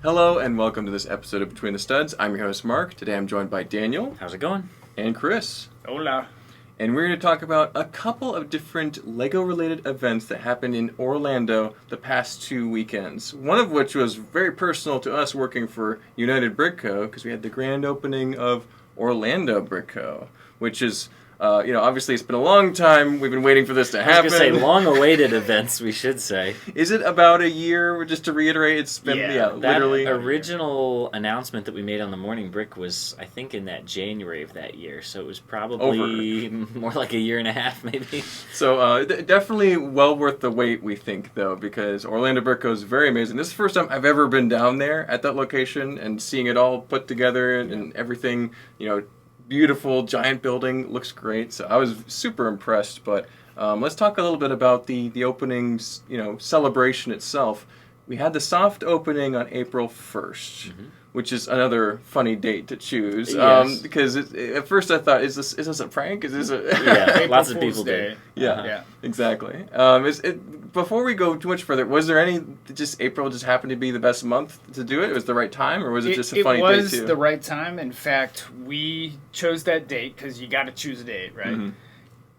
Hello and welcome to this episode of Between the Studs. I'm your host Mark. Today I'm joined by Daniel. How's it going? And Chris. Hola. And we're going to talk about a couple of different LEGO-related events that happened in Orlando the past 2 weekends. One of which was very personal to us working for United Brick Co. because we had the grand opening of Orlando Brick Co. which is, obviously it's been a long time. We've been waiting for this to happen. I was going to say long-awaited events, we should say. Is it about a year? Just to reiterate, it's been, literally. That original announcement that we made on the Morning Brick was, I think, in that January of that year. So it was probably more like a year and a half, maybe. So definitely well worth the wait, we think, though, because Orlando Brick Co. is very amazing. This is the first time I've ever been down there at that location and seeing it all put together and everything, beautiful, giant building, looks great. So I was super impressed, but let's talk a little bit about the opening's, celebration itself. We had the soft opening on April 1st, which is another funny date to choose. Yes. Because at first I thought, is this a prank? Is this a... Yeah, lots of people did. Yeah, exactly. Before we go too much further, was there April just happened to be the best month to do it? It was the right time, or was it just a funny date too? It was the right time. In fact, we chose that date because you got to choose a date, right? And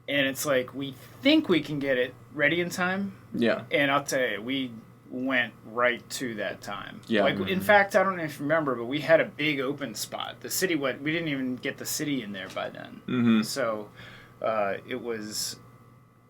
it's like, we think we can get it ready in time. Yeah. And I'll tell you, we went right to that time. Yeah. In fact, I don't know if you remember, but we had a big open spot. The city we didn't even get the city in there by then. So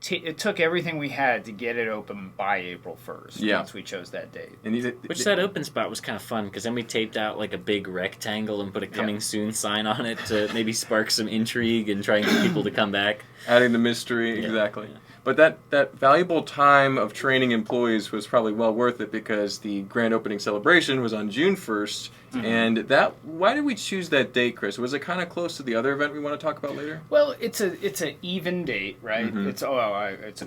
it took everything we had to get it open by April 1st once we chose that date. And that open spot was kind of fun because then we taped out like a big rectangle and put a coming soon sign on it to maybe spark some intrigue and try and get people to come back. Adding the mystery, exactly. Yeah. But that valuable time of training employees was probably well worth it because the grand opening celebration was on June 1st. And why did we choose that date, Chris? Was it kind of close to the other event we want to talk about later? Well, it's an even date, right? It's an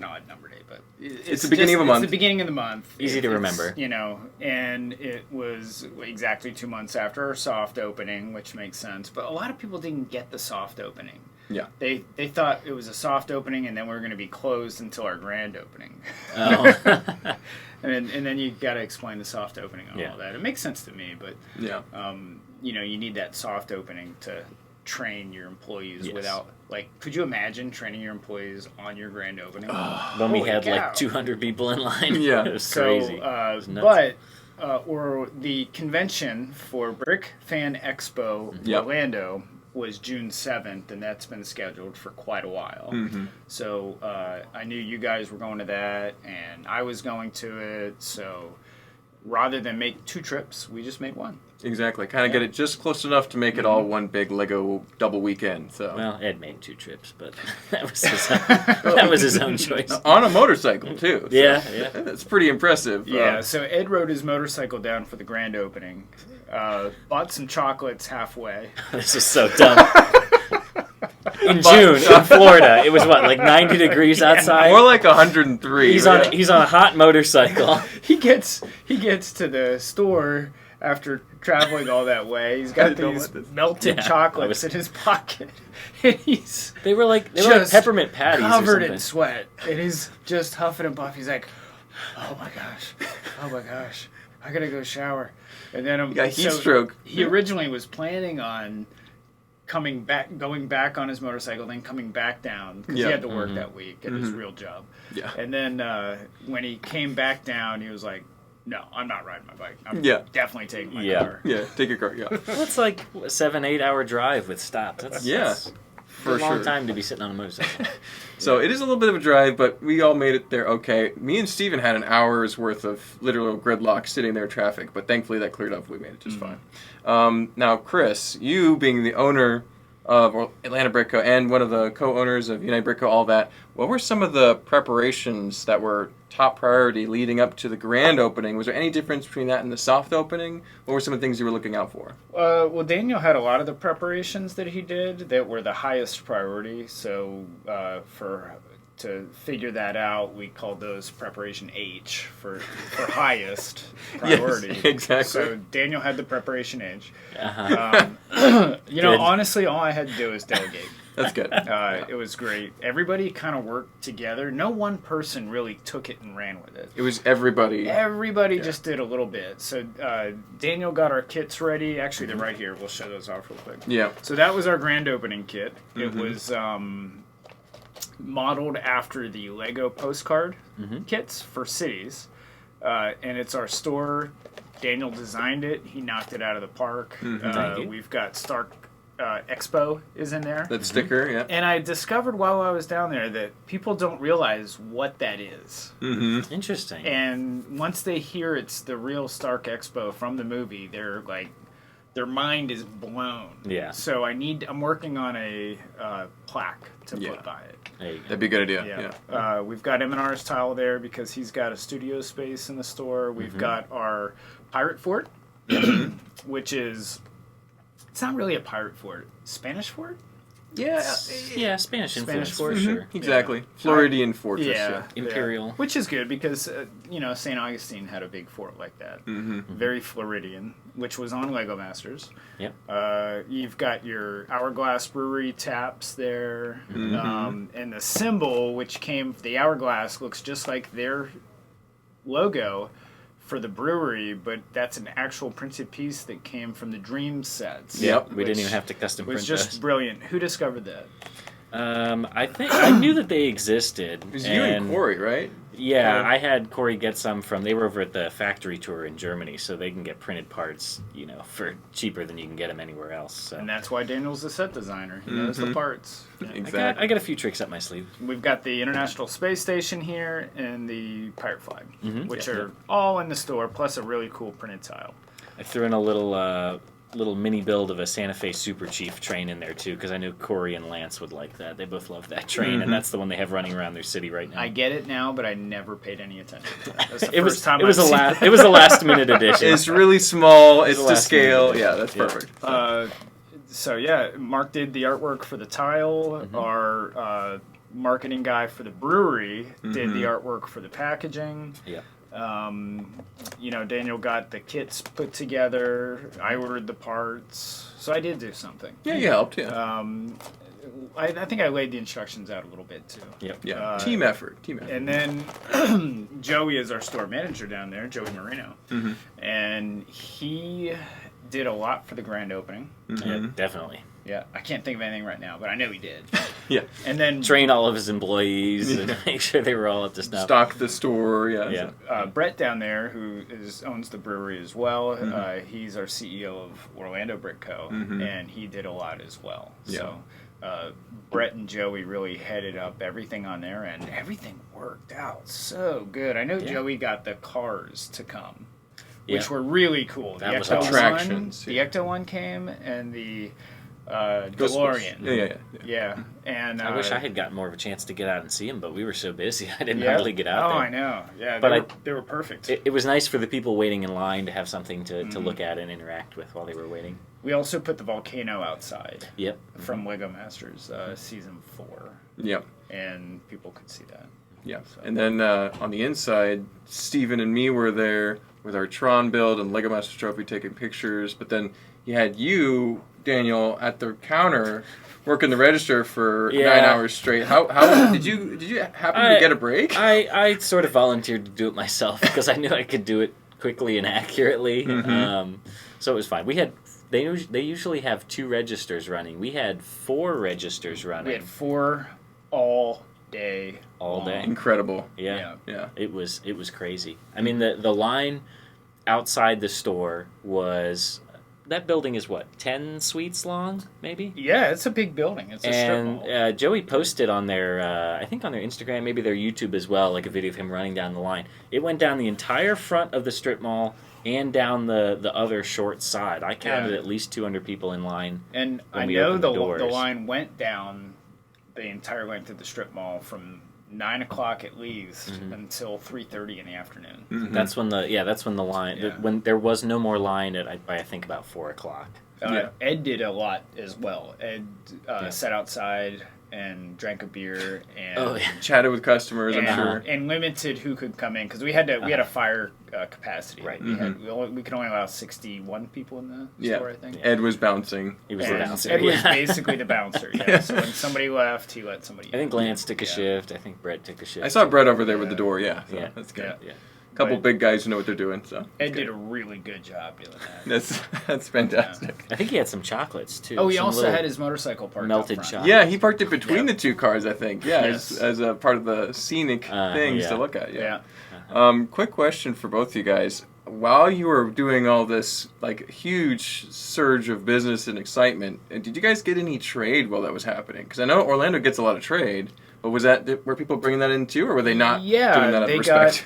odd number date, but it's the beginning of a month. It's the beginning of the month. Easy to remember. And it was exactly 2 months after our soft opening, which makes sense. But a lot of people didn't get the soft opening. Yeah. They thought it was a soft opening and then we were going to be closed until our grand opening. Oh. and then you got to explain the soft opening and all that. It makes sense to me, but you need that soft opening to train your employees without, could you imagine training your employees on your grand opening? When we had 200 people in line. Yeah. It was crazy. It was nuts. Or the convention for Brick Fan Expo Orlando was June 7th, and that's been scheduled for quite a while. So I knew you guys were going to that, and I was going to it. So rather than make 2 trips, we just made one. Exactly. Kind of get it just close enough to make it all one big Lego double weekend. So. Well, Ed made 2 trips, but that was his own choice. On a motorcycle, too. So yeah. That's pretty impressive. Yeah, so Ed rode his motorcycle down for the grand opening. Bought some chocolates halfway. This is so dumb. In June, in Florida, it was 90 degrees outside? More like 103. He's on a hot motorcycle. He gets to the store after traveling all that way. He's got these melted chocolates in his pocket. And they were like peppermint patties covered in sweat. And he's just huffing and puffing. He's like, oh my gosh, I gotta go shower. And then got heat stroke. He originally was planning on going back on his motorcycle, then coming back down because he had to work that week at his real job. Yeah. And then when he came back down, he was like, no, I'm not riding my bike. I'm definitely taking my car. Yeah, take your car, That's like a 7-8 hour drive with stops. That's for a long time to be sitting on a motorcycle. So it is a little bit of a drive, but we all made it there okay. Me and Steven had an hour's worth of literal gridlock sitting there in traffic, but thankfully that cleared up. We made it just fine. Now, Chris, you being the owner of Atlanta Brick Co. and one of the co-owners of United Brick Co., all that, what were some of the preparations that were top priority leading up to the grand opening? Was there any difference between that and the soft opening? What were some of the things you were looking out for? Well, Daniel had a lot of the preparations that he did that were the highest priority. So to figure that out, we called those preparation H for highest priority. Yes, exactly. So Daniel had the preparation H. Honestly, all I had to do was delegate. That's good. It was great. Everybody kind of worked together. No one person really took it and ran with it. It was everybody. Everybody just did a little bit. So Daniel got our kits ready. Actually, they're right here. We'll show those off real quick. Yeah. So that was our grand opening kit. It was modeled after the Lego postcard kits for cities. And it's our store. Daniel designed it. He knocked it out of the park. We've got Stark Expo is in there. That sticker, yeah. And I discovered while I was down there that people don't realize what that is. Interesting. And once they hear it's the real Stark Expo from the movie, they're like, their mind is blown. Yeah. So I'm working on a plaque to put by it. There you go. That'd be a good idea. Yeah. We've got M&R's tile there because he's got a studio space in the store. We've got our Pirate Fort, which is, it's not really a pirate fort. Spanish fort? Yeah. Spanish influence fort. for sure. Exactly. Floridian fortress. Yeah. Imperial. Which is good because, St. Augustine had a big fort like that. Very Floridian, which was on Lego Masters. Yep. You've got your Hourglass Brewery taps there. And the symbol, the Hourglass, looks just like their logo for the brewery, but that's an actual printed piece that came from the Dream sets. Yep. We didn't even have to custom print It was just those. brilliant. Who discovered that? I think I knew that they existed. It was you and Corey, right? Yeah, I had Corey get some they were over at the factory tour in Germany, so they can get printed parts, for cheaper than you can get them anywhere else. So. And that's why Daniel's a set designer. He knows the parts. Yeah. Exactly. I got a few tricks up my sleeve. We've got the International Space Station here and the Pirate Flag, which are all in the store, plus a really cool printed tile. I threw in a little mini build of a Santa Fe Super Chief train in there too, because I knew Corey and Lance would like that. They both love that train, and that's the one they have running around their city right now. I get it now, but I never paid any attention to that. That's the It was first time it was a last minute addition. It's really small. It's to last scale. minute. Yeah, that's perfect. Mark did the artwork for the tile. Our marketing guy for the brewery did the artwork for the packaging. Yeah. Daniel got the kits put together. I ordered the parts. So I did do something. Yeah, you helped, yeah. I think I laid the instructions out a little bit, too. Yep. Yeah, team effort. And then Joey is our store manager down there, Joey Marino. And he did a lot for the grand opening. Yeah, definitely. Yeah, I can't think of anything right now, but I know he did. Yeah. And then Train all of his employees and make sure they were all up to snuff. Stock the store, yeah. Yeah. Brett down there, who owns the brewery as well, he's our CEO of Orlando Brick Co., and he did a lot as well. Yeah. So Brett and Joey really headed up everything on there, and everything worked out so good. I know Joey got the cars to come, which were really cool. That was attractions. The Ecto one came, and the DeLorean. Yeah. And I wish I had gotten more of a chance to get out and see him, but we were so busy I didn't hardly get out there. there. I know. Yeah, But they were perfect. It was nice for the people waiting in line to have something to look at and interact with while they were waiting. We also put the volcano outside. Yep. From Lego Masters Season 4. Yep. And people could see that. Yeah. So. And then on the inside, Steven and me were there with our Tron build and Lego Masters Trophy taking pictures, but then you had Daniel, at the counter working the register for 9 hours straight. How did you happen to get a break? I sort of volunteered to do it myself because I knew I could do it quickly and accurately. So it was fine. They usually have 2 registers running. We had 4 registers running. We had 4 all day. All day. Incredible. Yeah. It was crazy. I mean, the line outside the store was. That building is 10 suites long, maybe? Yeah, it's a big building. It's a strip mall. And Joey posted on their, I think on their Instagram, maybe their YouTube as well, like a video of him running down the line. It went down the entire front of the strip mall and down the other short side. I counted at least 200 people in line. And I know the line went down the entire length of the strip mall from 9 o'clock at least until 3:30 in the afternoon. That's when the line when there was no more line at I think about 4 o'clock. Ed did a lot as well. Ed sat outside and drank a beer and Chatted with customers, I'm sure. and limited who could come in because we had a fire capacity. Right. We could only allow 61 people in the store, I think. Ed was bouncing. He was the bouncer. Ed was basically the bouncer. Yeah. So when somebody left, he let somebody. I think Lance took a shift. I think Brett took a shift. I saw Brett over there with the door. Yeah. So Yeah. That's good. Yeah. Couple big guys who know what they're doing. So Ed did a really good job doing that. That's fantastic. I think he had some chocolates too. Oh, he Some also little had his motorcycle parked melted out front. chocolate. Yeah, he parked it between the two cars, I think. Yeah, Yes. as a part of the scenic things to look at. Yeah. Quick question for both of you guys. While you were doing all this like huge surge of business and excitement, did you guys get any trade while that was happening? Because I know Orlando gets a lot of trade, but were people bringing that in too, or were they not doing that out of respect?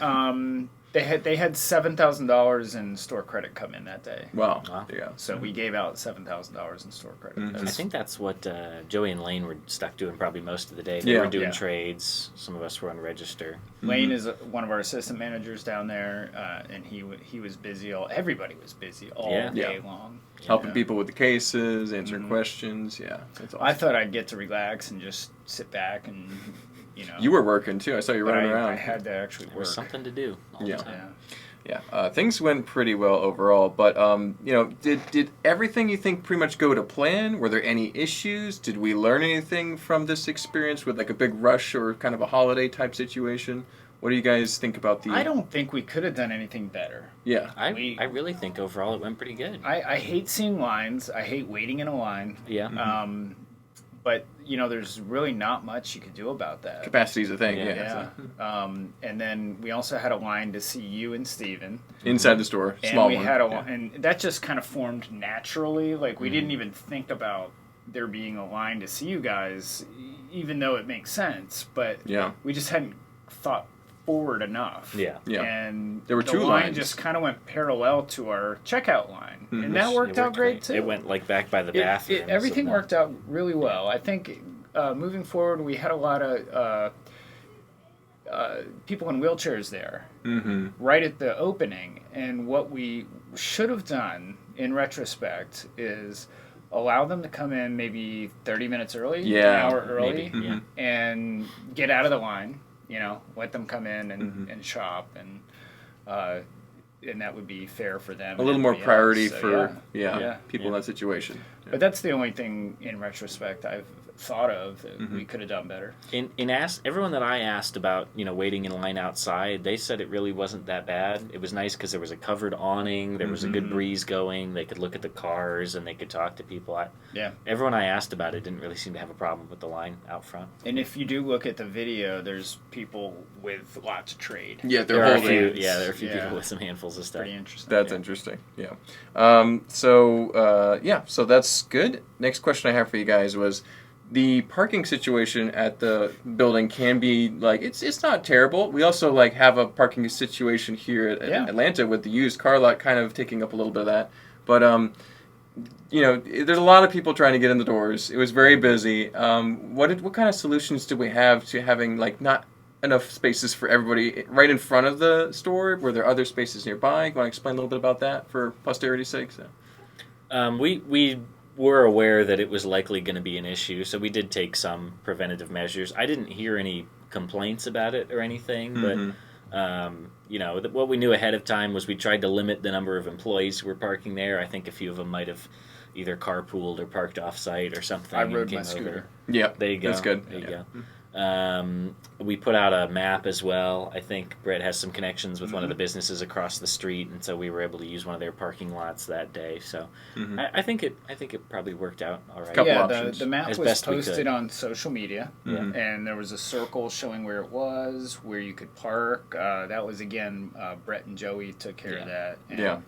They had $7,000 in store credit come in that day. Wow. Yeah. So we gave out $7,000 in store credit. I think that's what Joey and Lane were stuck doing probably most of the day. They were doing trades. Some of us were on register. Lane is one of our assistant managers down there, and he was busy. Everybody was busy all day long. Helping people with the cases, answering questions. Yeah, that's awesome. I thought I'd get to relax and just sit back and, You were working too. I saw you running around. I had to actually work. There was something to do all the time. Yeah. Things went pretty well overall, but did everything you think pretty much go to plan? Were there any issues? Did we learn anything from this experience with like a big rush or kind of a holiday type situation? What do you guys think about I don't think we could have done anything better. Yeah. I really think overall it went pretty good. I hate seeing lines. I hate waiting in a line. Yeah. But, there's really not much you could do about that. Capacity's a thing, And then we also had a line to see you and Steven. Inside the store, And small we one. had and that just kind of formed naturally. Like, we didn't even think about there being a line to see you guys, even though it makes sense. But we just hadn't thought forward enough. Yeah. And there were the two line lines. just kind of went parallel to our checkout line. And that worked out great, too. It went like back by the bathroom. Everything worked out really well. I think moving forward, we had a lot of people in wheelchairs there right at the opening. And what we should have done in retrospect is allow them to come in maybe 30 minutes early, an hour early, and get out of the line. Let them come in and shop, and that would be fair for them. A little more priority for people in that situation. But that's the only thing in retrospect I've thought of that we could have done better. Everyone that I asked about, waiting in line outside, they said it really wasn't that bad. It was nice because there was a covered awning, there was a good breeze going, they could look at the cars and they could talk to people. Everyone I asked about it didn't really seem to have a problem with the line out front. And if you do look at the video, there's people with lots of trade. Yeah, there are a few. Yeah, there are a few people with some handfuls of stuff. Pretty interesting. That's interesting. Yeah. So that's good. Next question I have for you guys was, the parking situation at the building can be like it's not terrible. We also have a parking situation here at Atlanta with the used car lot kind of taking up a little bit of that. But there's a lot of people trying to get in the doors. It was very busy. What kind of solutions do we have to having not enough spaces for everybody right in front of the store? Were there other spaces nearby? You want to explain a little bit about that for posterity's sake? So. We were aware that it was likely going to be an issue, so we did take some preventative measures. I didn't hear any complaints about it or anything, but what we knew ahead of time was we tried to limit the number of employees who were parking there. I think a few of them might have either carpooled or parked off-site or something. I rode my scooter. Yeah, there you go. That's good. There you go. We put out a map as well. I think Brett has some connections with one of the businesses across the street, and so we were able to use one of their parking lots that day. So I think it probably worked out all right. The map was posted on social media, and there was a circle showing where it was, where you could park. That was again Brett and Joey took care of that. And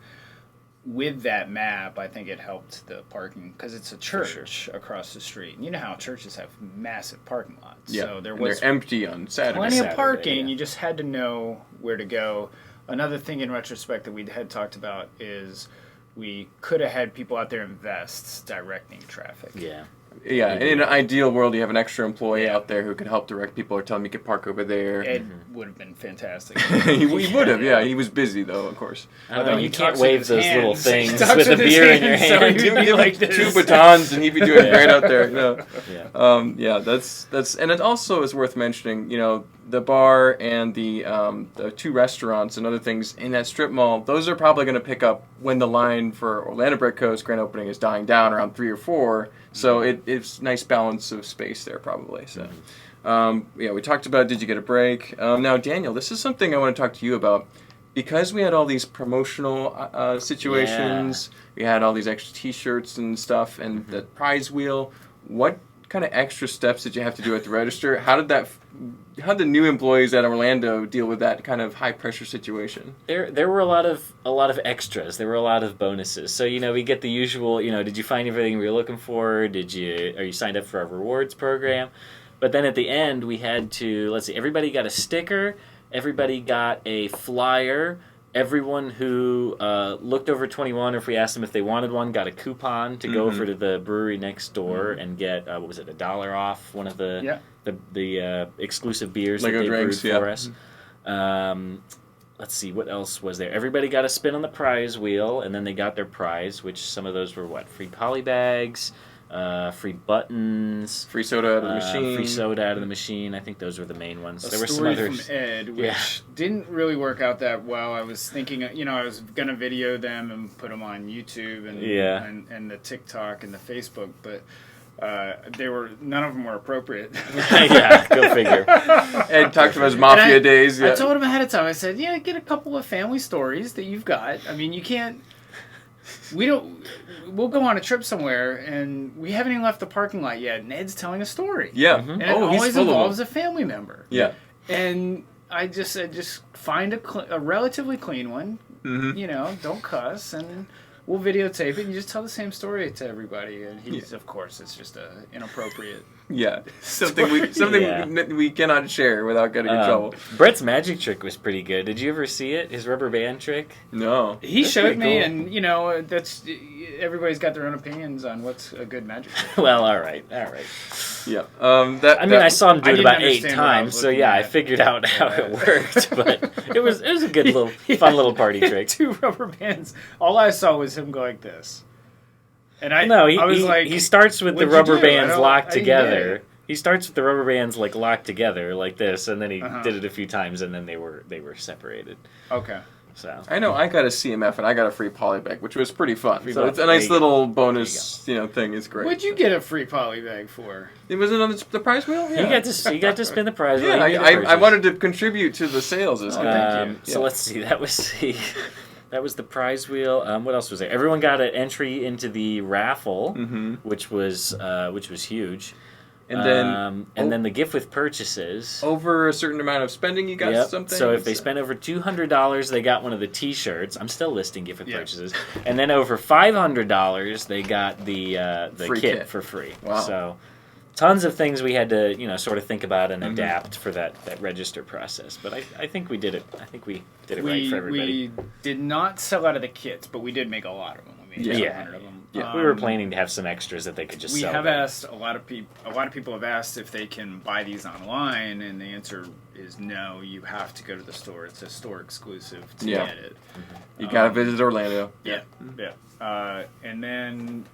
with that map, I think it helped the parking because it's a church across the street. And you know how churches have massive parking lots. Yeah, so there was they're empty on Saturday. Plenty of parking. You just had to know where to go. Another thing in retrospect that we had talked about is we could have had people out there in vests directing traffic. Yeah. Yeah, and in an ideal world, you have an extra employee out there who can help direct people or tell them you can park over there. Ed would have been fantastic. He would have, yeah. He was busy, though, of course. I don't know, you can't talks wave with those his little hands. things He talks with a with his beer in your hands, so hand. he would be like this. 2 batons, and he'd be doing great out there. No. Yeah. That's and it also is worth mentioning. The bar and the 2 restaurants and other things in that strip mall. Those are probably going to pick up when the line for Orlando Brick Co's grand opening is dying down around 3 or 4. So it's nice balance of space there probably. So. We talked about did you get a break? Now, Daniel, this is something I want to talk to you about. Because we had all these promotional situations, we had all these extra T-shirts and stuff, and the prize wheel. What kind of extra steps did you have to do at the register? How did the new employees at Orlando deal with that kind of high pressure situation? There were a lot of extras. There were a lot of bonuses. So we get the usual. Did you find everything we were looking for? Are you signed up for our rewards program? But then at the end we had to let's see. Everybody got a sticker. Everybody got a flyer. Everyone who looked over 21, or if we asked them if they wanted one, got a coupon to go over to the brewery next door and get $1 off one of the exclusive beers Lego that they drinks, brewed for us. Let's see, what else was there? Everybody got a spin on the prize wheel, and then they got their prize, which some of those were free poly bags. Free buttons, free soda out of the machine. Free soda out of the machine. I think those were the main ones. There were some story others. from Ed, which didn't really work out that well. I was thinking, I was gonna video them and put them on YouTube and the TikTok and the Facebook, but none of them were appropriate. Yeah, go figure. Ed talked about his mafia days. Yeah. I told him ahead of time. I said, get a couple of family stories that you've got. I mean, you can't. We'll go on a trip somewhere, and we haven't even left the parking lot yet, and Ed's telling a story. Yeah. And it always involves a family member. Yeah. And I just said, just find a relatively clean one. Don't cuss, and we'll videotape it, and you just tell the same story to everybody. And of course, it's just inappropriate. Yeah, something we cannot share without getting in trouble. Brett's magic trick was pretty good. Did you ever see it? His rubber band trick? No. He showed me, cool. And that's everybody's got their own opinions on what's a good magic trick. Well, all right. Yeah. I saw him do it about 8 times, so I figured out how it worked. But it was a good fun little party trick. 2 rubber bands. All I saw was him go like this. And I was like, he starts with the rubber bands locked together. He starts with the rubber bands locked together like this, and then he did it a few times, and then they were separated. Okay. So I know I got a CMF and I got a free poly bag, which was pretty fun. So it's a nice little bonus, thing. It's great. What'd you get a free poly bag for? It was on the prize wheel. Yeah. You got to spin the prize wheel. Yeah, I wanted to contribute to the sales. Thank you. So let's see. That was the prize wheel. What else was there? Everyone got an entry into the raffle, which was huge. And then the gift with purchases. Over a certain amount of spending, you got something. So if they spent over $200, they got one of the T-shirts. I'm still listing gift with purchases. And then over $500, they got the kit for free. Wow. So tons of things we had to sort of think about and adapt for that register process. But I think we did it. I think we did it right for everybody. We did not sell out of the kits, but we did make a lot of them. I mean, 100 of them. Yeah, we were planning to have some extras that they could just sell. We have asked a lot of people have asked if they can buy these online, and the answer is no. You have to go to the store. It's a store exclusive to get it. You gotta visit Orlando. Yeah. And then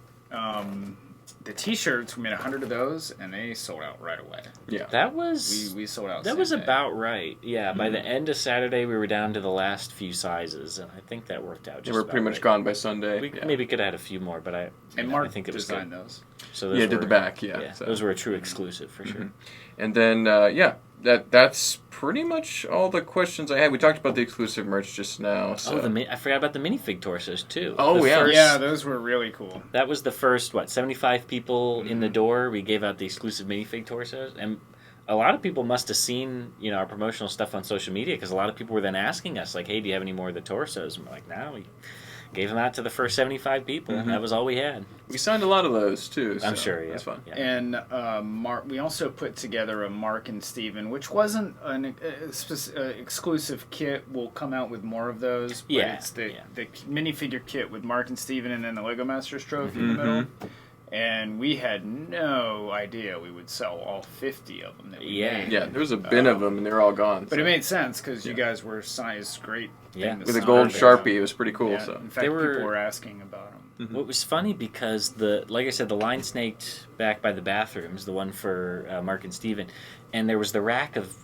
the T-shirts, we made 100 of those, and they sold out right away. Yeah, that was we sold out. That was about right. Yeah, by the end of Saturday, we were down to the last few sizes, and I think that worked out. They were pretty much gone by Sunday. We maybe could have had a few more, but Mark I think it was designed good. those. So did the back. So. Those were a true exclusive for sure. And then that's pretty much all the questions I had. We talked about the exclusive merch just now. So. I forgot about the minifig torsos too. Oh, yeah, those were really cool. That was the first 75 people in the door. We gave out the exclusive minifig torsos, and a lot of people must have seen our promotional stuff on social media, because a lot of people were then asking us hey, do you have any more of the torsos? And we're like, no, we gave them out to the first 75 people. And that was all we had. We signed a lot of those too. So I'm sure. Yeah, that's fun. Yeah. And we also put together a Mark and Steven, which wasn't an exclusive kit. We'll come out with more of those. But it's the minifigure kit with Mark and Steven, and then the Lego Masters trophy in the middle. And we had no idea we would sell all 50 of them that we made. Yeah, there was a bin of them, and they're all gone. But it made sense because you guys were sized great. With a gold Sharpie, it was pretty cool. Yeah. So in fact, people were asking about them. What was funny because like I said, the line snaked back by the bathrooms, the one for Mark and Steven, and there was the rack of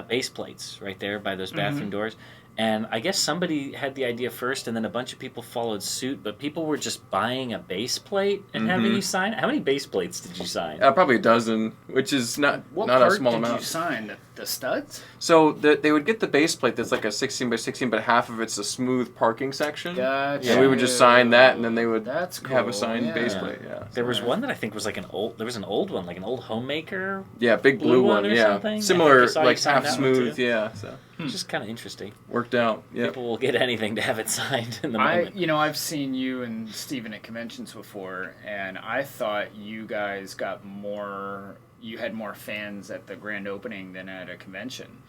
base plates right there by those bathroom doors. And I guess somebody had the idea first, and then a bunch of people followed suit. But people were just buying a base plate and having you sign. How many base plates did you sign? Probably a dozen, which is not a small amount. What part did you sign? The studs? So they would get the base plate that's like a 16 by 16, but half of it's a smooth parking section. Gotcha. And we would just sign that, and then they would have a cool. signed base plate. Yeah. There was one that I think was like an old one, like an old homemaker. Yeah, big blue one. or Yeah, something. similar, I think I saw you like sign half that one, smooth. too. Yeah, so It's just kind of interesting. worked out. Yeah. People will get anything to have it signed in the moment. I've seen you and Steven at conventions before, and I thought you guys got more. You had more fans at the grand opening than at a convention.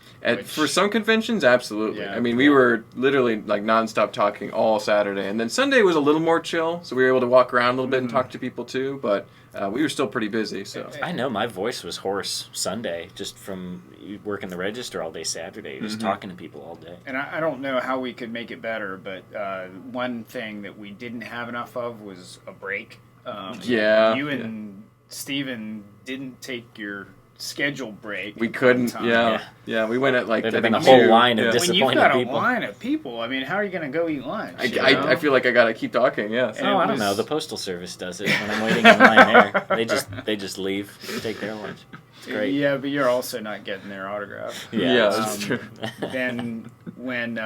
For some conventions, absolutely. Yeah. I mean, we were literally like nonstop talking all Saturday, and then Sunday was a little more chill, so we were able to walk around a little bit and talk to people too. But we were still pretty busy. So I know my voice was hoarse Sunday just from working the register all day Saturday, just talking to people all day. And I don't know how we could make it better, but one thing that we didn't have enough of was a break. You and Steven didn't take your scheduled break. we couldn't. Yeah. We went at like There'd I have been think a whole 2. line of When you've disappointed got people. a line of people, I mean, how are you going to go eat lunch? I feel like I gotta keep talking. Yeah. So. And I it don't know. was- The postal service does it when I'm waiting in line there. They just leave, take their lunch. It's great. Yeah, but you're also not getting their autograph. Yeah, it's- that's true. Then when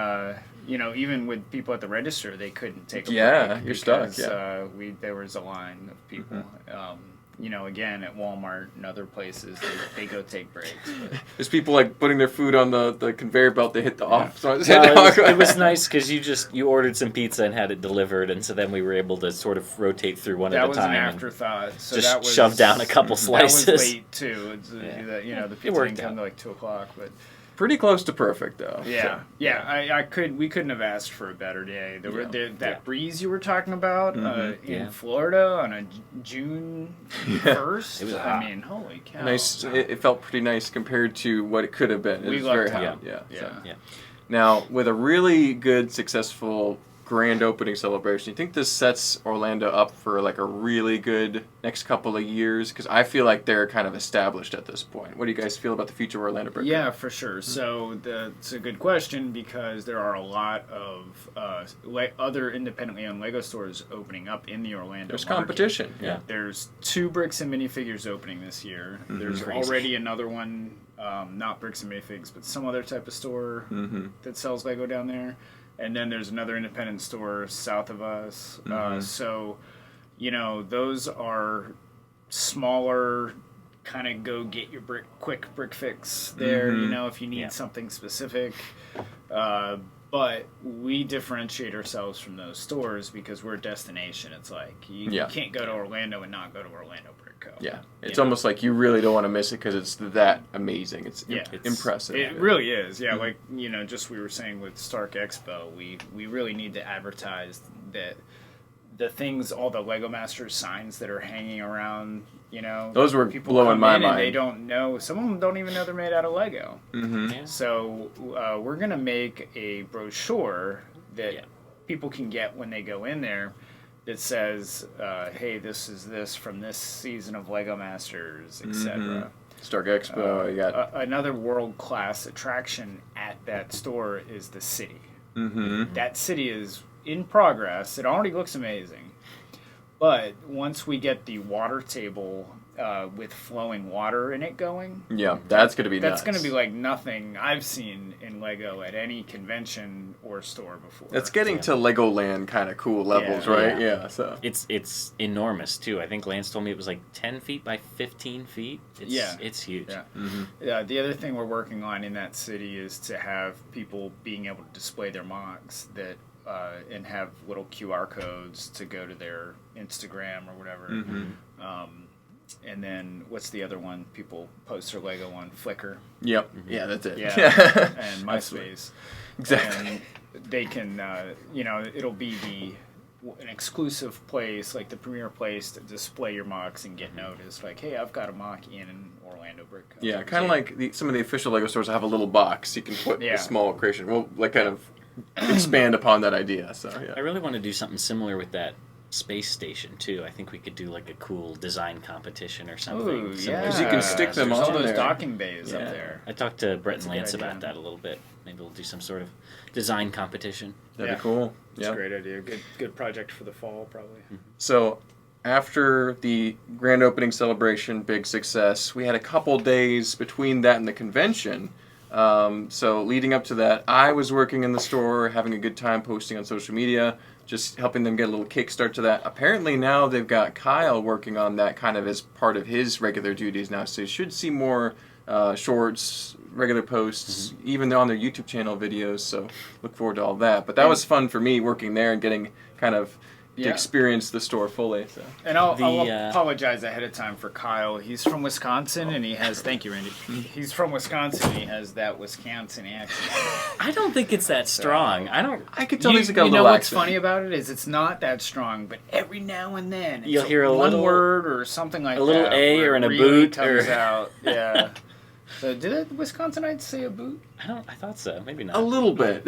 even with people at the register, they couldn't take a Yeah, break you're stuck, because, there was a line of people. Again at Walmart and other places, they go take breaks. But. There's people like putting their food on the conveyor belt. They hit the off. So it was nice because you ordered some pizza and had it delivered, and so then we were able to sort of rotate through one at a That was time. an and afterthought. So just that was, shove down a couple slices. That was late too. The pizza worked didn't come out. to like 2:00, but. pretty close to perfect though. Yeah, So. we couldn't have asked for a better day. That Yeah. breeze you were talking about in Florida on a June 1st. It was hot. I mean, holy cow! Nice. It felt pretty nice compared to what it could have been. It We was lucked very out. hot. Yeah. Yeah. So. Yeah. Now, with a really good, successful grand opening celebration, you think this sets Orlando up for like a really good next couple of years? Because I feel like they're kind of established at this point. What do you guys feel about the future of Orlando Brick? Yeah, for sure. So it's a good question because there are a lot of other independently owned Lego stores opening up in the Orlando There's market. competition. Yeah. There's 2 Bricks and Minifigures opening this year. There's Crazy. already another one, not Bricks and Minifigs, but some other type of store that sells Lego down there. And then there's another independent store south of us. So, those are smaller, kind of go get your quick brick fix there, if you need something specific. But we differentiate ourselves from those stores because we're a destination. It's like you can't go to Orlando and not go to Orlando Brick Co. Yeah. It's almost like you really don't want to miss it because it's that amazing. It's it's impressive. It really is. Yeah, like, just we were saying with Stark Expo, we really need to advertise that the things, all the Lego Masters signs that are hanging around, Those were people blowing come my in and mind. they don't know. Some of them don't even know they're made out of Lego. Yeah. So we're going to make a brochure that people can get when they go in there that says, hey, this is this from this season of Lego Masters, etc. Stark Expo, you got... Another world-class attraction at that store is the city. That city is in progress. It already looks amazing. But once we get the water table with flowing water in it going... Yeah, that's going to be That's nuts. going to be like nothing I've seen in Lego at any convention or store before. That's getting to Legoland kind of cool levels, right? Yeah, so... It's enormous too. I think Lance told me it was like 10 feet by 15 feet. It's huge. Yeah. The other thing we're working on in that city is to have people being able to display their mocks that and have little QR codes to go to their Instagram or whatever. And then what's the other one people post their Lego on? Flickr. Yep. Yeah, that's it. Yeah. And MySpace. Exactly. And they can, it'll be an exclusive place, like the premier place to display your mocks and get noticed. Like, hey, I've got a mock in Orlando Brick. Yeah, kind of like some of the official LEGO stores have a little box you can put a small creation. We'll like kind of expand upon that idea. So yeah, I really want to do something similar with that space station too. I think we could do like a cool design competition or something. Ooh, yeah. Because you can stick them There's on all those there. docking bays up there. I talked to Brett and That's a good Lance idea. about that a little bit. Maybe we'll do some sort of design competition. That'd be cool. It's Yeah. a great idea. Good project for the fall, probably. So after the grand opening celebration, big success, we had a couple days between that and the convention. So leading up to that, I was working in the store, having a good time posting on social media, just helping them get a little kickstart to that. Apparently now they've got Kyle working on that kind of as part of his regular duties now, so you should see more shorts, regular posts, even on their YouTube channel videos, so look forward to all that. But that was fun for me working there and getting kind of to experience the store fully. So. And I'll apologize ahead of time for Kyle. He's from Wisconsin, and he has... Thank you, Randy. He's from Wisconsin, and he has that Wisconsin accent. I don't think it's that strong. I could tell he's got a You little know what's accent. funny about it is it's not that strong, but every now and then it's You'll hear a one little- word or something like that. a little A where or it in a really boot comes or- out. Yeah. So did the Wisconsinites say a boot? I thought so. Maybe not. A little bit.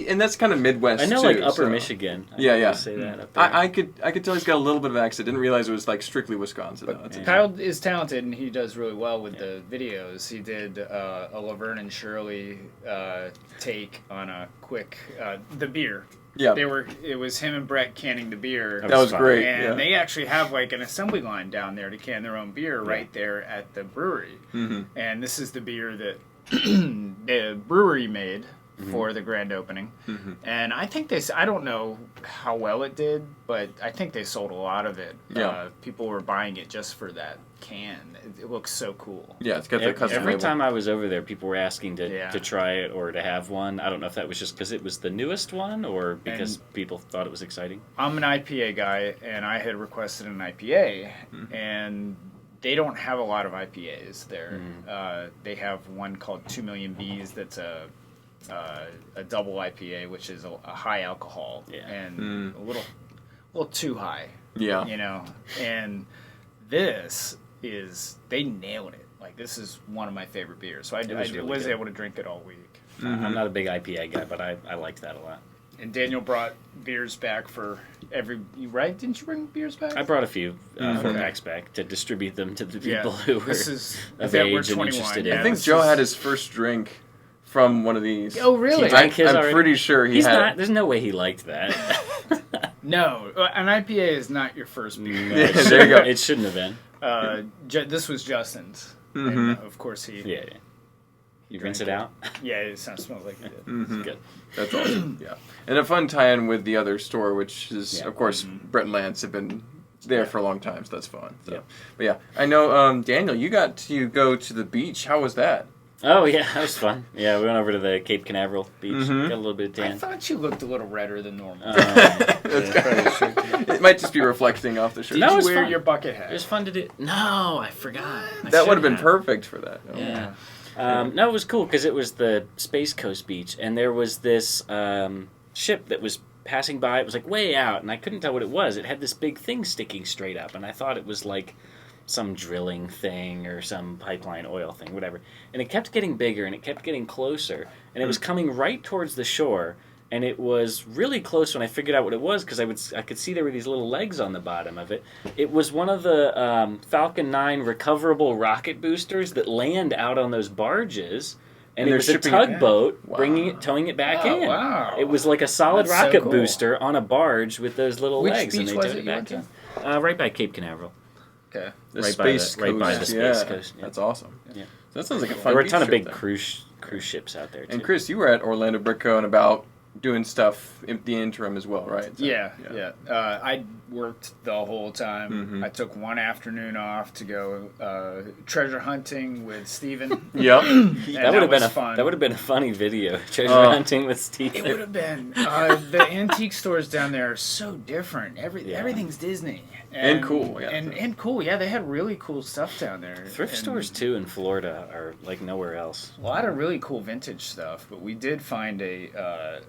And that's kind of Midwest I know, too, like Upper so. Michigan. Yeah. Say that up there. I could tell he's got a little bit of accent. Didn't realize it was like strictly Wisconsin. Though. That's Kyle is talented, and he does really well with the videos. He did a Laverne and Shirley take on a quick the beer. Yeah. It was him and Brett canning the beer. That was fun. great. And Yeah. they actually have like an assembly line down there to can their own beer right there at the brewery. Mm-hmm. And this is the beer that the brewery made for the grand opening. Mm-hmm. And I think I don't know how well it did, but I think they sold a lot of it. Yeah. People were buying it just for that can. It looks so cool. Yeah, it's got the custom Every label. time I was over there, people were asking Yeah. to try it or to have one. I don't know if that was just because it was the newest one or because people thought it was exciting. I'm an IPA guy, and I had requested an IPA, and they don't have a lot of IPAs there. They have one called 2 Million Bees that's a double IPA, which is a high alcohol and a little too high. Yeah. You know, and this they nailed it. Like, this is one of my favorite beers. So I was really good. able to drink it all week. I'm not a big IPA guy, but I liked that a lot. And Daniel brought beers back for right? Didn't you bring beers back? I brought a few for Okay. Max back to distribute them to the Yeah. people who were This is of that we're age and 21, interested yeah. in I think this Joe is- had his first drink from one of these. Oh, really? He drank his I'm already? pretty sure He's had. not. There's no way he liked that. No, an IPA is not your first beer. No, Yeah, it there you shouldn't- go. It shouldn't have been. This was Justin's. Mhm. And of course he. Yeah. You rinse it out. Yeah, it smells like it did. Mhm. Good. That's awesome. Yeah, and a fun tie-in with the other store, which is of course Brett and Lance have been there for a long time, so that's fun. So. Yeah. But yeah, I know Daniel, you got to go to the beach. How was that? Oh yeah, that was fun. Yeah, we went over to the Cape Canaveral beach. Mhm. Got a little bit of I tan. thought you looked a little redder than normal. That's kind of it might just be reflecting off the shirt. Did that you was wear fun. your bucket hat? It was fun to do. No, I forgot. That would have been perfect for that. Yeah. No, it was cool because it was the Space Coast Beach, and there was this ship that was passing by. It was like way out, and I couldn't tell what it was. It had this big thing sticking straight up, and I thought it was like some drilling thing or some pipeline oil thing, whatever. And it kept getting bigger, and it kept getting closer, and it was coming right towards the shore. And it was really close when I figured out what it was because I could see there were these little legs on the bottom of it. It was one of the Falcon 9 recoverable rocket boosters that land out on those barges. And it they're was a shipping it back? tugboat Wow. towing it back Oh, in. wow. It was like a solid That's so rocket cool. booster on a barge with those little Which legs, and beach they was towed it it you back went in. Right by Cape Canaveral. Okay. The Right by the- space right by the coast, Space yeah. Coast, yeah. That's awesome. Yeah. So that sounds like a fun. There were a beach ton of trip big then. cruise ships out there too. And Chris, you were at Orlando Brick-Co and about doing stuff in the interim as well, right? So, Yeah. I worked the whole time. Mhm. I took one afternoon off to go treasure hunting with Steven. Yep. And that would have been was fun. That would have been a funny video. Treasure Oh. hunting with Steve. It would have been. The antique stores down there are so different. Everything's Disney. And cool, yeah. And cool, yeah. They had really cool stuff down there. Thrift And stores too in Florida are like nowhere else. A lot of really cool vintage stuff, but we did find a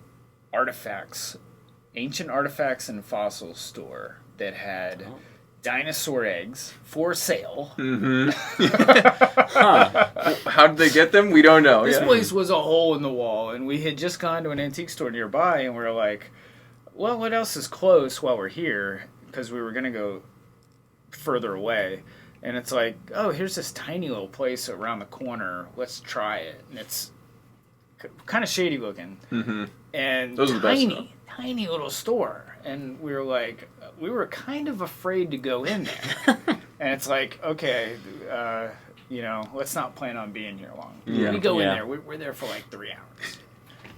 artifacts ancient artifacts and fossils store that had dinosaur eggs for sale. How did they get them? We don't know. This place was a hole in the wall, and we had just gone to an antique store nearby, and we were like, well, what else is close while we're here? Because we were going to go further away. And it's like, oh, here's this tiny little place around the corner. Let's try it. And it's kind of shady looking. And those are the best tiny little store. And we were like, we were kind of afraid to go in there. And it's like, okay, let's not plan on being here long. We go in there. We're there for like 3 hours.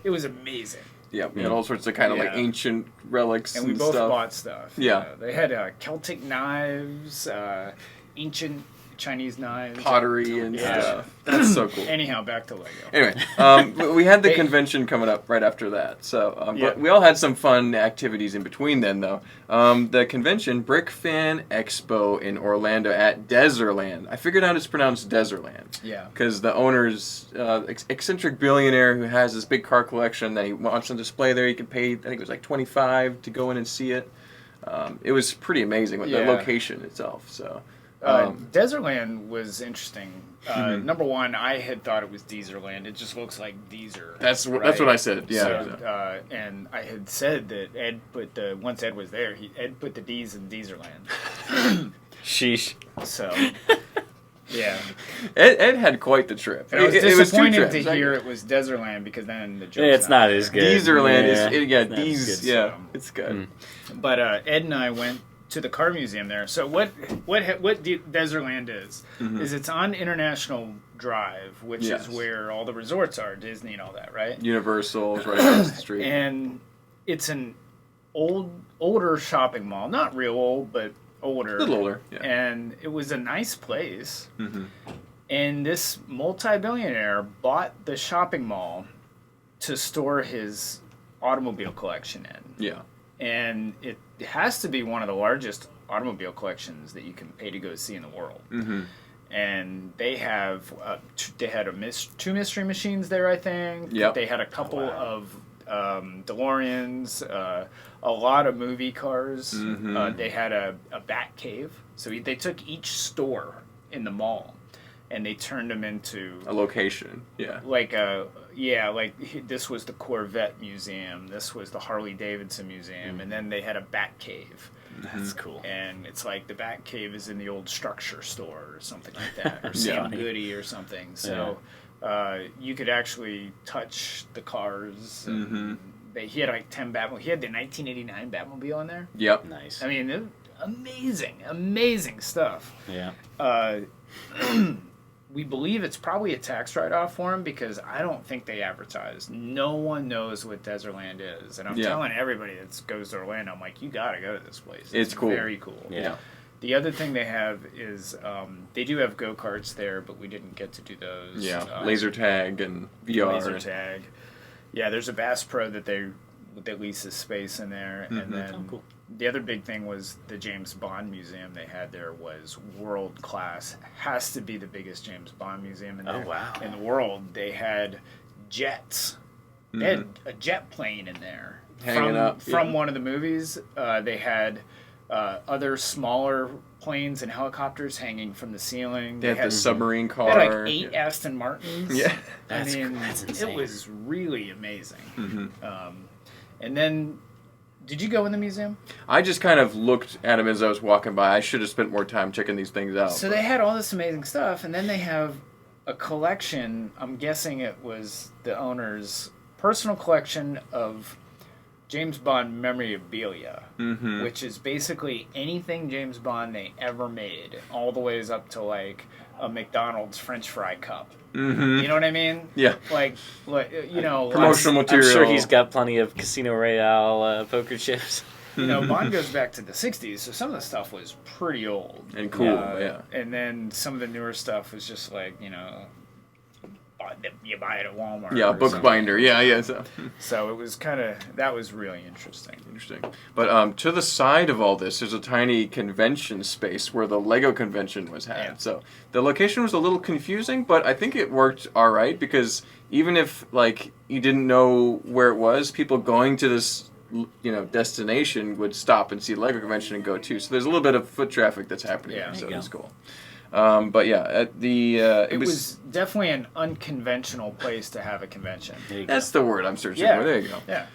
It was amazing. Yeah, we had all sorts of kind of like ancient relics and we both stuff. bought stuff. Yeah. They had Celtic knives, ancient Chinese knives. Pottery and stuff. That's so cool. Anyhow, back to Lego. Anyway, we had the convention coming up right after that. So, but we all had some fun activities in between then, though. The convention, Brick Fan Expo in Orlando at Dezerland. I figured out it's pronounced Dezerland. Yeah. Because the owner's eccentric billionaire who has this big car collection that he wants on display there. He could pay, I think it was like $25 to go in and see it. It was pretty amazing with the location itself. So. Dezerland was interesting. Number one, I had thought it was Dezerland. It just looks like Deezer. That's what I said. Yeah. So, and I had said that Ed put once Ed was there, Ed put the D's in Dezerland. Sheesh. So, yeah. Ed had quite the trip. And I was it was 2 disappointed trips. to hear it was Dezerland because then the joke's It's not as good. Dezerland it's it's good. But Ed and I went to the car museum there. So what Dezerland is it's on International Drive, which is where all the resorts are, Disney and all that, right? Universal's right across the street. And it's an older shopping mall, not real old, but older. A little older, yeah. And it was a nice place. And this multi-billionaire bought the shopping mall to store his automobile collection in. Yeah. And it has to be one of the largest automobile collections that you can pay to go see in the world. And they have two mystery machines there, I think. Yep. They had a couple of DeLoreans, a lot of movie cars. They had a bat cave. So they took each store in the mall and they turned them into a location. Yeah. Like this was the Corvette Museum, this was the Harley Davidson Museum, and then they had a bat cave. That's cool. And it's like the bat cave is in the old structure store or something like that, or Sam Goody or something. So you could actually touch the cars. He had like 10 Batmobile. He had the 1989 Batmobile in there. Yep. Nice. I mean, amazing stuff. Yeah. We believe it's probably a tax write-off for him because I don't think they advertise. No one knows what Dezerland is. And I'm telling everybody that goes to Orlando, I'm like, you got to go to this place. It's cool. Very cool. Yeah. The other thing they have is they do have go-karts there, but we didn't get to do those. Yeah, laser tag and VR. Laser tag. Yeah, there's a Bass Pro that leases space in there. And then the other big thing was the James Bond Museum they had there was world-class. Has to be the biggest James Bond museum in the world. They had jets. They had a jet plane in there. Hanging up. From one of the movies. They had other smaller planes and helicopters hanging from the ceiling. They had the submarine car. They had like 8 Aston Martins. Yeah. That's insane. It was really amazing. And then, did you go in the museum? I just kind of looked at him as I was walking by. I should have spent more time checking these things out. So they had all this amazing stuff, and then they have a collection. I'm guessing it was the owner's personal collection of James Bond memorabilia, which is basically anything James Bond they ever made, all the ways up to like a McDonald's French fry cup. You know what I mean? Yeah. Like promotional material. I'm sure he's got plenty of Casino Royale poker chips. Bond goes back to the 60s, so some of the stuff was pretty old. And cool, And then some of the newer stuff was just like, you buy it at Walmart. Yeah, bookbinder. Yeah. So it was that was really interesting. But to the side of all this, there's a tiny convention space where the Lego convention was had. Yeah. So the location was a little confusing, but I think it worked all right because even if like you didn't know where it was, people going to this destination would stop and see the Lego convention and go too. So there's a little bit of foot traffic that's happening. Yeah. So There you it's go. cool. But yeah, at the It was definitely an unconventional place to have a convention. There you go. that's the word I'm searching Yeah. for. There you go. Yeah.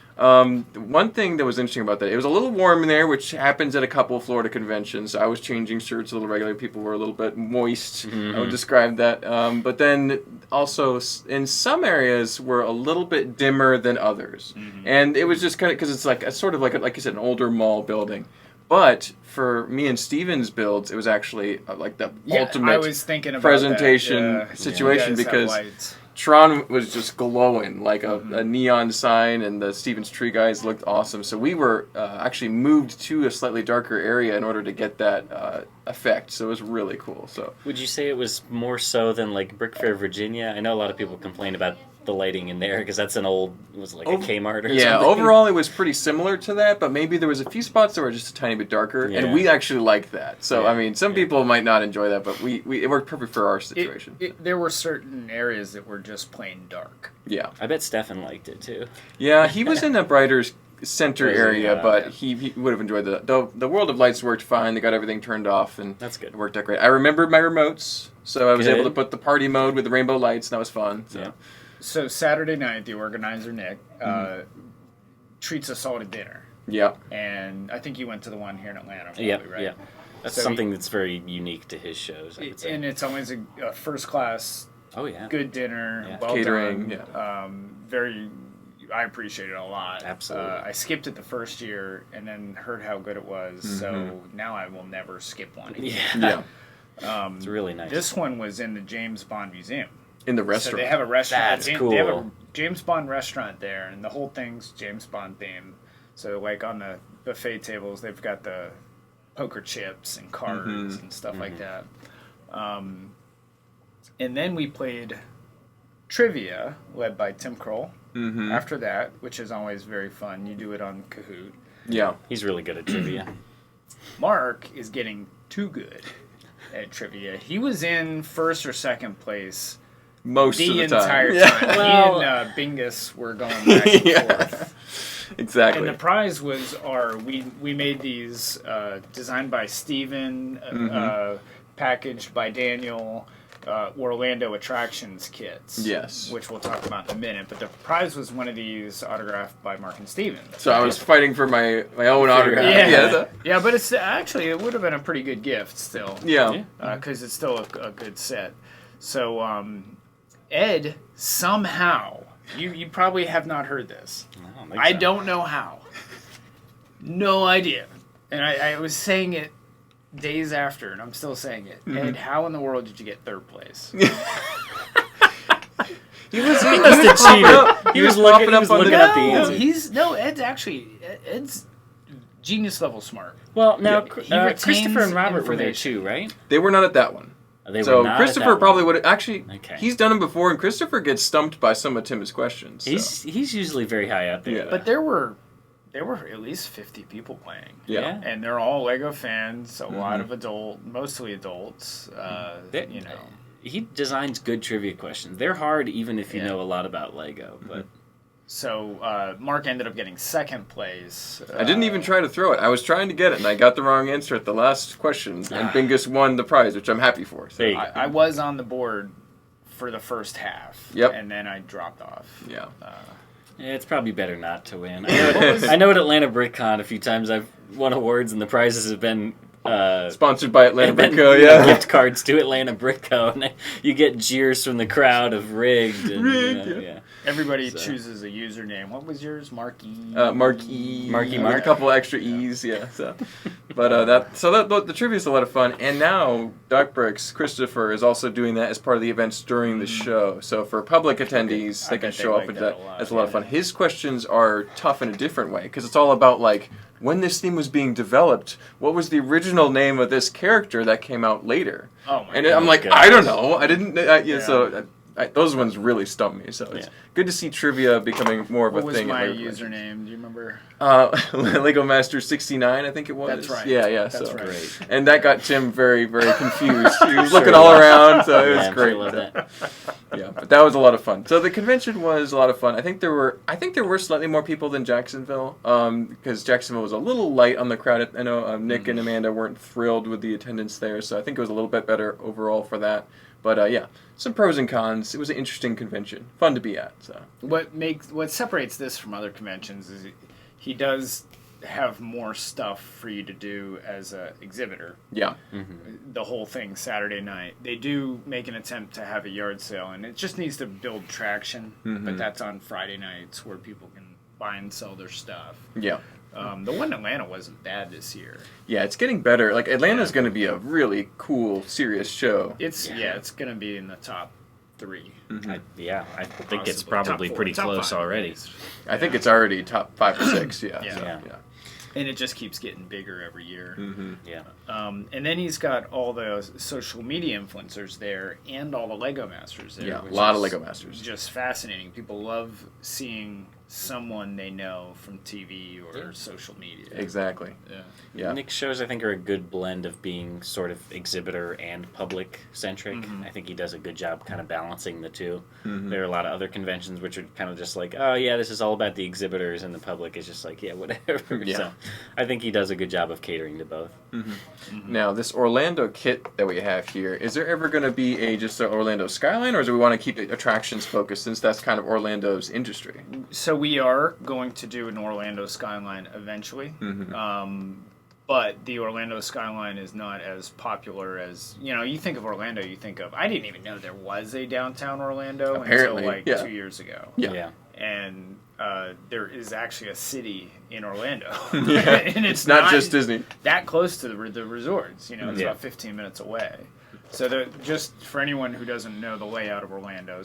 One thing that was interesting about that, it was a little warm in there, which happens at a couple of Florida conventions. I was changing shirts a little regular. People were a little bit moist. I would describe that. But then also in some areas were a little bit dimmer than others. And it was just kind of, because it's like a sort of like you said, an older mall building. But for me and Steven's builds, it was actually like the ultimate I was thinking about presentation that. Yeah. situation You guys have because lights. Tron was just glowing like a neon sign, and the Stevens Tree guys looked awesome. So we were actually moved to a slightly darker area in order to get that effect. So it was really cool. So Would you say it was more so than like Brick Fair, Virginia? I know a lot of people complain about the lighting in there because that's an old, was it like a Kmart or yeah, something? overall it was pretty similar to that, but maybe there was a few spots that were just a tiny bit darker, Yeah. and we actually liked that. So Yeah. I mean, some people might not enjoy that, but we it worked perfect for our situation. There were certain areas that were just plain dark. Yeah, I bet Stefan liked it too. yeah, he was in a brighter center Was he? area, Yeah. but he would have enjoyed that. The World of Lights worked fine. They got everything turned off, and That's good. it worked out great. I remembered my remotes, so I was Good. able to put the party mode with the rainbow lights, and that was fun. So. Yeah. So Saturday night, the organizer Nick treats us all to dinner, Yeah. and I think you went to the one here in Atlanta. Probably, Yeah, right? yeah. That's So something that's very unique to his shows, I would say. And it's always a first class, Oh, yeah. good dinner, Yeah. well Catering, done. Very. I appreciate it a lot. Absolutely. I skipped it the first year and then heard how good it was, so now I will never skip one again. Yeah. Yeah. It's really nice. This one was in the James Bond Museum. In the So restaurant. they have a restaurant. That's They have a cool. James Bond restaurant there, and the whole thing's James Bond themed. So, like on the buffet tables, they've got the poker chips and cards and stuff like that. And then we played trivia, led by Tim Kroll. After that, which is always very fun. You do it on Kahoot. Yeah. He's really good at trivia. Mark is getting too good at trivia. He was in first or second place Most the of the time. entire Yeah. time. Well- He and Bingus were going back and Yeah. forth. Exactly. And the prize was we made these designed by Steven, packaged by Daniel, Orlando Attractions kits. Yes. Which we'll talk about in a minute. But the prize was one of these autographed by Mark and Steven. So I was fighting for my own autograph. Yeah. so- Yeah, but it's actually, it would have been a pretty good gift still. yeah. Because it's still a good set. So, Ed, somehow, you probably have not heard this. I don't think I so. don't know how. No idea. And I was saying it days after, and I'm still saying it. Ed, how in the world did you get third place? He was must have cheated. He was popping looking up on at the No, answers. Ed's actually, Ed's genius level smart. Well, now, Yeah, he Christopher and retains Robert were there information. too, right? They were not at that one. They So were not at Christopher that probably one. would actually. Okay. He's done them before, and Christopher gets stumped by some of Tim's questions. So. He's usually very high up there. Yeah. But there were at least 50 people playing. Yeah. And they're all Lego fans, a lot of mostly adults, They- you know. He designs good trivia questions. They're hard even if you Yeah. know a lot about Lego. But So Mark ended up getting second place. I didn't even try to throw it. I was trying to get it, and I got the wrong answer at the last question, and Bingus won the prize, which I'm happy for. So. there you go. I was on the board for the first half. Yep. And then I dropped off. Yeah. Yeah, it's probably better not to win. I know at Atlanta BrickCon a few times I've won awards and the prizes have been Sponsored by Atlanta been, Brick Co. you know, Yeah. gift cards to Atlanta Brick Co. And you get jeers from the crowd of rigged. And, Rigged, yeah. Everybody So. chooses a username. What was yours? Marky? Marky. Marky with Mark. a couple extra E's, yeah. So, but the trivia is a lot of fun, and now Doc Bricks Christopher is also doing that as part of the events during the show. So for public attendees, I they can bet they show up like and that a lot, that's a lot of yeah. fun. His questions are tough in a different way because it's all about like when this theme was being developed, what was the original name of this character that came out later? Oh my And God. I'm like, goodness. I don't know. I didn't. So those ones really stump me. So it's good to see trivia becoming more of a thing. What was my username? Do you remember? Lego Master 69, I think it was. That's right. Yeah, That's so right. And that got Tim very, very confused. He was looking all around, so it was great. Sure that. Yeah, but that was a lot of fun. So the convention was a lot of fun. I think there were slightly more people than Jacksonville, because Jacksonville was a little light on the crowd. I know Nick and Amanda weren't thrilled with the attendance there, so I think it was a little bit better overall for that. But yeah, some pros and cons. It was an interesting convention, fun to be at. So what separates this from other conventions is he does have more stuff for you to do as an exhibitor. Yeah. The whole thing Saturday night. They do make an attempt to have a yard sale, and it just needs to build traction. But that's on Friday nights where people can buy and sell their stuff. Yeah. The one in Atlanta wasn't bad this year. Yeah, it's getting better. Like Atlanta's going to be a really cool, serious show. It's going to be in the top 3. I think it's probably pretty close already. I think it's already top 5 or 6. Yeah. Yeah. And it just keeps getting bigger every year. Yeah. And then he's got all the social media influencers there and all the Lego Masters there. Yeah, a lot of Lego Masters. Just fascinating. People love seeing someone they know from TV or social media. Exactly. Yeah. Nick's shows, I think, are a good blend of being sort of exhibitor and public-centric. I think he does a good job kind of balancing the two. There are a lot of other conventions which are kind of just like, oh, yeah, this is all about the exhibitors, and the public is just like, yeah, whatever. Yeah. So I think he does a good job of catering to both. Now, this Orlando kit that we have here, is there ever going to be just an Orlando skyline, or do we want to keep the attractions focused since that's kind of Orlando's industry? So we are going to do an Orlando skyline eventually. But the Orlando skyline is not as popular as, you think of Orlando, I didn't even know there was a downtown Orlando Apparently, until 2 years ago. Yeah. And there is actually a city in Orlando. Yeah. And it's not just Disney. That close to the resorts, it's about 15 minutes away. So just for anyone who doesn't know the layout of Orlando,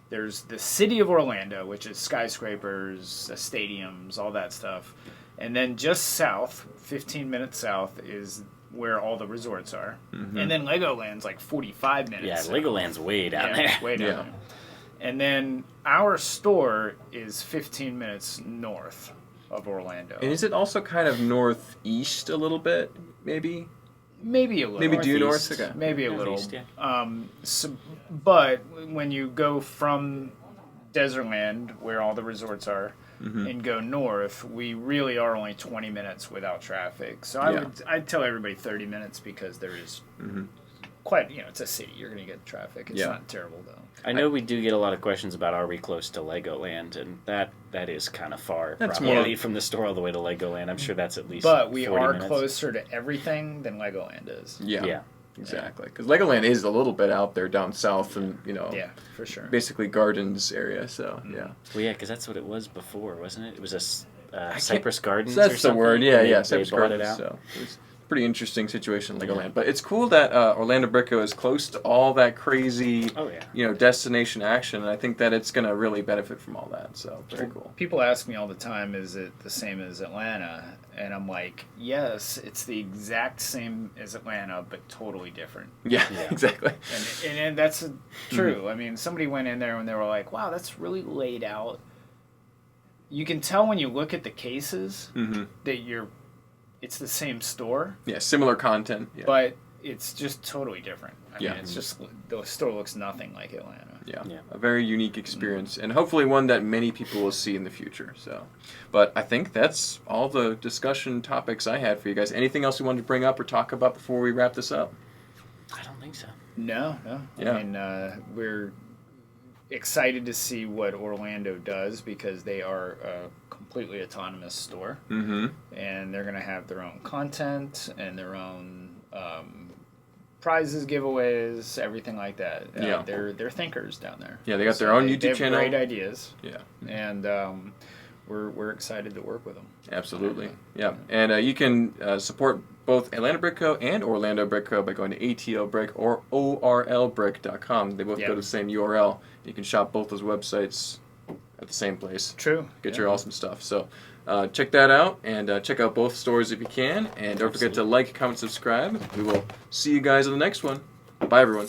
there's the city of Orlando, which is skyscrapers, stadiums, all that stuff. And then just south, 15 minutes south, is where all the resorts are. And then Legoland's like 45 minutes. Yeah, south. Legoland's way down there. Way down there. And then our store is 15 minutes north of Orlando. And is it also kind of northeast a little bit, maybe? Maybe a little. Maybe due north? Okay. Maybe a little. Northeast, yeah. But when you go from Dezerland, where all the resorts are, and go north, we really are only 20 minutes without traffic. So I'd tell everybody 30 minutes because there is quite, it's a city. You're going to get traffic. It's not terrible, though. I know we do get a lot of questions about are we close to Legoland, and that is kind of far. That's probably from the store all the way to Legoland. I'm sure that's at least But we 40 are minutes. closer to everything than Legoland is. Yeah. Exactly. Because Legoland is a little bit out there down south and, Yeah, for sure. basically gardens area, so, yeah. Well, yeah, because that's what it was before, wasn't it? It was a Cypress Gardens That's or something. the word, yeah, They Cypress bought Gardens. it out. So it was a pretty interesting situation in Legoland. But it's cool that Orlando Bricko is close to all that crazy, destination action, and I think that it's going to really benefit from all that, so very cool. People ask me all the time, is it the same as Atlanta? And I'm like, yes, it's the exact same as Atlanta, but totally different. Yeah. Exactly. And that's true. I mean, somebody went in there and they were like, wow, that's really laid out. You can tell when you look at the cases that it's the same store. Yeah, similar content. Yeah. But it's just totally different. I Yeah. mean, it's just, the store looks nothing like Atlanta. Yeah, a very unique experience, and hopefully one that many people will see in the future. So, but I think that's all the discussion topics I had for you guys. Anything else you wanted to bring up or talk about before we wrap this up? I don't think so. No. Yeah. I mean, we're excited to see what Orlando does because they are a completely autonomous store. And they're going to have their own content and their own prizes, giveaways, everything like that. They're thinkers down there. Yeah, they got their own YouTube they have channel. Great ideas. Yeah. And we're excited to work with them. Absolutely. Yeah. And you can support both Atlanta Brick Co. and Orlando Brick Co. by going to ATLbrick or ORLbrick.com. They both go to the same URL. You can shop both those websites at the same place. True. Get your awesome stuff. So check that out, and check out both stores if you can. And don't forget to like, comment, subscribe. We will see you guys on the next one. Bye, everyone.